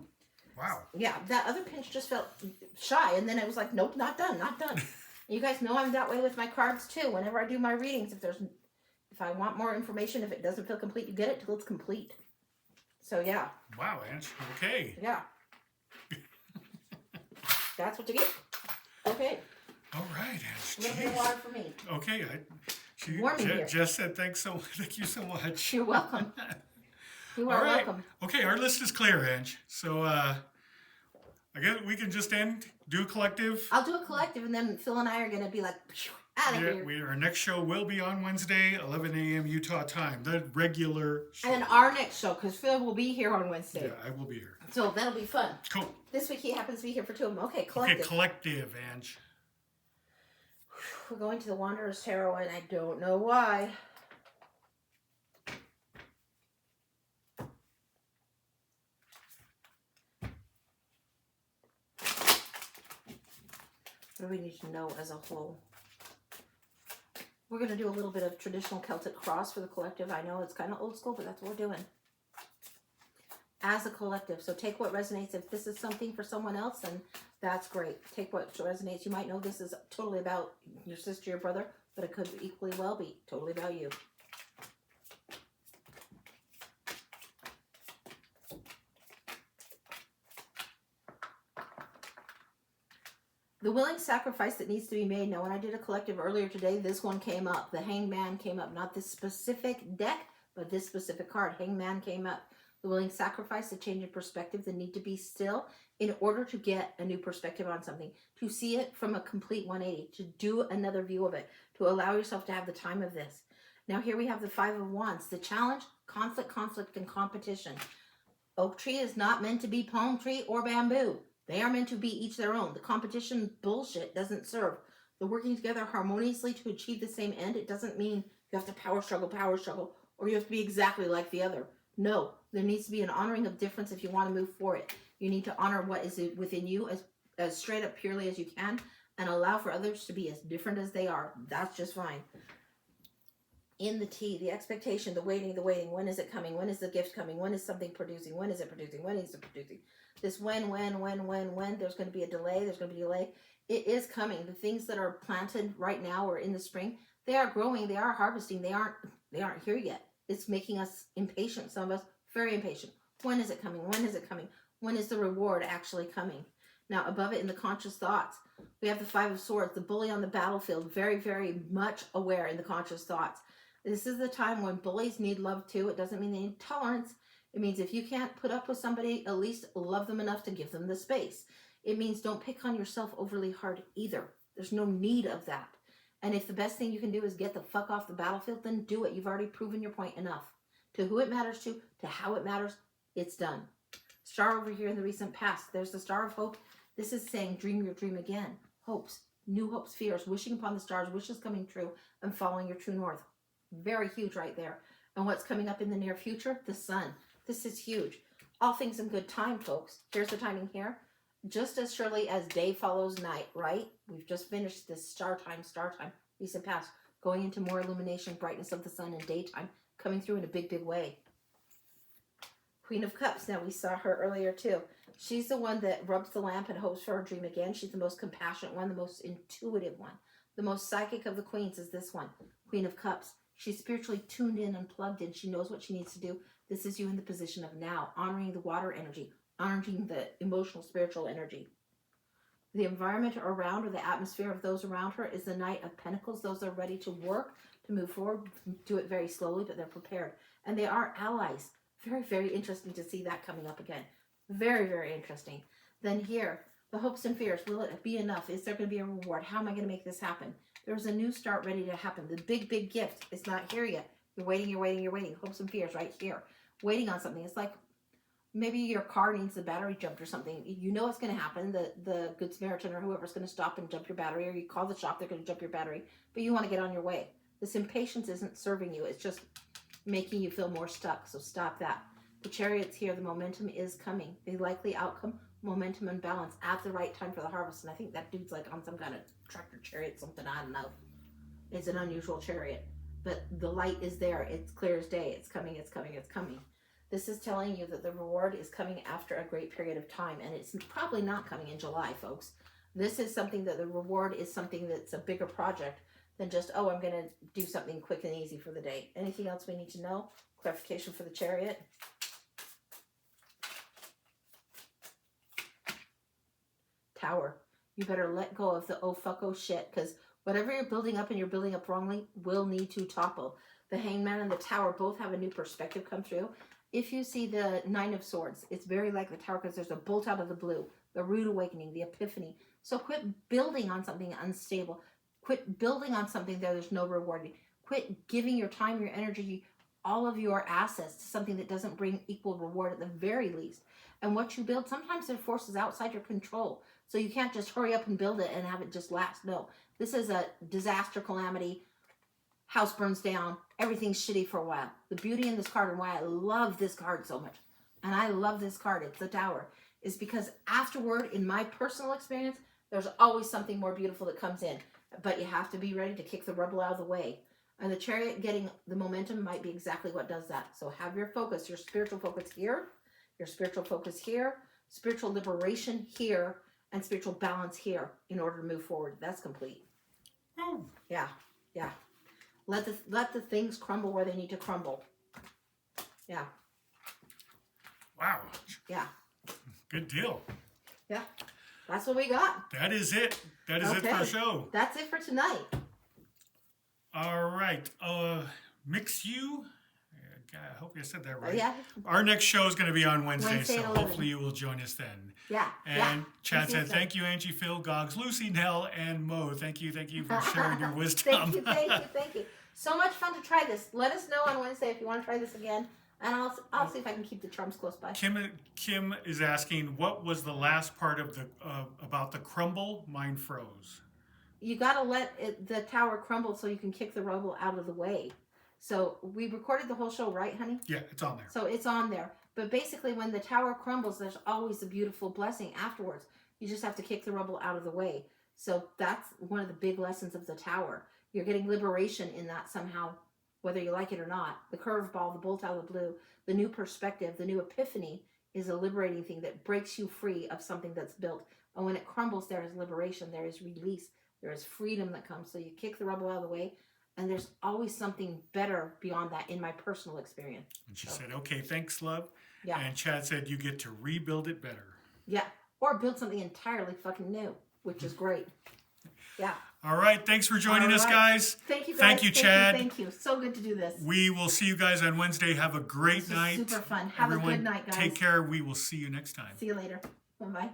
Wow. Yeah, that other pinch just felt shy, and then it was like, nope, not done. You guys know I'm that way with my cards too. Whenever I do my readings, if I want more information, if it doesn't feel complete, you get it till it's complete. So yeah. Wow, Ange. Okay. Yeah. That's what you get. Okay. All right, Ange. A little bit of water for me. Okay. Warm in here. Jess said thank you so much. You're welcome. You are welcome. Okay, our list is clear, Ange. So I guess we can just do a collective. I'll do a collective, and then Phil and I are going to be like, out of here. Our next show will be on Wednesday, 11 a.m. Utah time, the regular show. And then our next show, because Phil will be here on Wednesday. Yeah, I will be here. So that'll be fun. Cool. This week he happens to be here for 2 of them. Okay, collective. Okay, collective, Ange. We're going to the Wanderer's Tarot, and I don't know why. What do we need to know as a whole? We're going to do a little bit of traditional Celtic cross for the collective. I know it's kind of old school, but that's what we're doing. As a collective. So take what resonates. If this is something for someone else, then that's great. Take what resonates. You might know this is totally about your sister, your brother, but it could equally well be totally about you. The willing sacrifice that needs to be made. Now, when I did a collective earlier today, this one came up. The Hangman came up. Not this specific deck, but this specific card. Hangman came up. The willing sacrifice, the change in perspective, the need to be still in order to get a new perspective on something, to see it from a complete 180, to do another view of it, to allow yourself to have the time of this. Now here we have the Five of Wands. The challenge, conflict, and competition. Oak tree is not meant to be palm tree or bamboo. They are meant to be each their own. The competition bullshit doesn't serve. The working together harmoniously to achieve the same end, it doesn't mean you have to power struggle, or you have to be exactly like the other. No, there needs to be an honoring of difference if you want to move forward. You need to honor what is within you as straight up purely as you can, and allow for others to be as different as they are. That's just fine. In the T, the expectation, the waiting. When is it coming? When is the gift coming? When is something producing? When is it producing? When is it producing? This when. There's going to be a delay. There's going to be a delay. It is coming. The things that are planted right now or in the spring, they are growing. They are harvesting. They aren't here yet. It's making us impatient. Some of us very impatient. When is it coming? When is it coming? When is the reward actually coming? Now, above it in the conscious thoughts, we have the Five of Swords, the bully on the battlefield, very, very much aware in the conscious thoughts. This is the time when bullies need love too. It doesn't mean they need tolerance. It means if you can't put up with somebody, at least love them enough to give them the space. It means don't pick on yourself overly hard either. There's no need of that. And if the best thing you can do is get the fuck off the battlefield, then do it. You've already proven your point enough. To who it matters to how it matters, it's done. Star over here in the recent past. There's the Star of Hope. This is saying dream your dream again. Hopes, new hopes, fears, wishing upon the stars, wishes coming true, and following your true north. Very huge right there. And what's coming up in the near future? The sun. This is huge. All things in good time, folks. Here's the timing here. Just as surely as day follows night, right? We've just finished this star time, recent past, going into more illumination, brightness of the sun in daytime, coming through in a big, big way. Queen of Cups. Now, we saw her earlier, too. She's the one that rubs the lamp and hopes for her dream again. She's the most compassionate one, the most intuitive one. The most psychic of the queens is this one, Queen of Cups. She's spiritually tuned in and plugged in. She knows what she needs to do. This is you in the position of now, honoring the water energy, honoring the emotional, spiritual energy. The environment around, or the atmosphere of those around her, is the Knight of Pentacles. Those are ready to work, to move forward, do it very slowly, but they're prepared. And they are allies. Very, very interesting to see that coming up again. Very, very interesting. Then here, the hopes and fears. Will it be enough? Is there going to be a reward? How am I going to make this happen? There's a new start ready to happen. The big, big gift is not here yet. You're waiting. Hopes and fears right here. Waiting on something. It's like maybe your car needs the battery jumped or something. You know it's going to happen. The Good Samaritan or whoever's going to stop and jump your battery, or you call the shop, they're going to jump your battery. But you want to get on your way. This impatience isn't serving you. It's just making you feel more stuck. So stop that. The Chariot's here. The momentum is coming. The likely outcome, momentum and balance at the right time for the harvest. And I think that dude's like on some kind of tractor chariot, something, I don't know. It's an unusual chariot. But the light is there. It's clear as day. It's coming. This is telling you that the reward is coming after a great period of time. And it's probably not coming in July, folks. This is something that the reward is something that's a bigger project than just, oh, I'm going to do something quick and easy for the day. Anything else we need to know? Clarification for the Chariot. Tower. You better let go of the oh fuck oh shit, because whatever you're building up and you're building up wrongly will need to topple. The Hangman and the Tower both have a new perspective come through. If you see the Nine of Swords, it's very like the Tower because there's a bolt out of the blue, the rude awakening, the epiphany. So quit building on something unstable. Quit building on something that there's no reward. Quit giving your time, your energy, all of your assets to something that doesn't bring equal reward at the very least. And what you build, sometimes there are forces outside your control. So you can't just hurry up and build it and have it just last. No, this is a disaster, calamity. House burns down. Everything's shitty for a while. The beauty in this card and why I love this card so much, and I love this card, it's the Tower, is because afterward, in my personal experience, there's always something more beautiful that comes in. But you have to be ready to kick the rubble out of the way. And the Chariot getting the momentum might be exactly what does that. So have your focus, your spiritual focus here, your spiritual focus here, spiritual liberation here, and spiritual balance here in order to move forward. That's complete. Oh. Yeah. Let the things crumble where they need to crumble. Yeah. Wow. Yeah. Good deal. Yeah. That's what we got. That is it. That is it for the show. That's it for tonight. All right. Mix You. I hope I said that right. Yeah. Our next show is going to be on Wednesday, Wednesday so at 11. hopefully you will join us then. Yeah. And Chad Wednesday said, at 7. thank you, Angie, Phil, Gogs, Lucy, Nell, and Mo. Thank you for sharing your wisdom. Thank you. So much fun to try this. Let us know on Wednesday if you want to try this again, and I'll see if I can keep the trumps close by. Kim is asking, what was the last part of the about the crumble? Mine froze. You got to let the tower crumble so you can kick the rubble out of the way. So we recorded the whole show, right, honey? Yeah, it's on there. So it's on there. But basically, when the tower crumbles, there's always a beautiful blessing afterwards. You just have to kick the rubble out of the way. So that's one of the big lessons of the tower. You're getting liberation in that somehow, whether you like it or not. The curveball, the bolt out of the blue, the new perspective, the new epiphany is a liberating thing that breaks you free of something that's built. And when it crumbles, there is liberation, there is release, there is freedom that comes. So you kick the rubble out of the way. And there's always something better beyond that in my personal experience. And she said, okay, thanks, love. Yeah. And Chad said, you get to rebuild it better. Yeah. Or build something entirely fucking new, which is great. Yeah. All right. Thanks for joining us, guys. Thank you, guys. Thank you, Chad. Thank you. So good to do this. We will see you guys on Wednesday. Have a great night. Super fun. Have a good night, guys. Take care. We will see you next time. See you later. Bye-bye.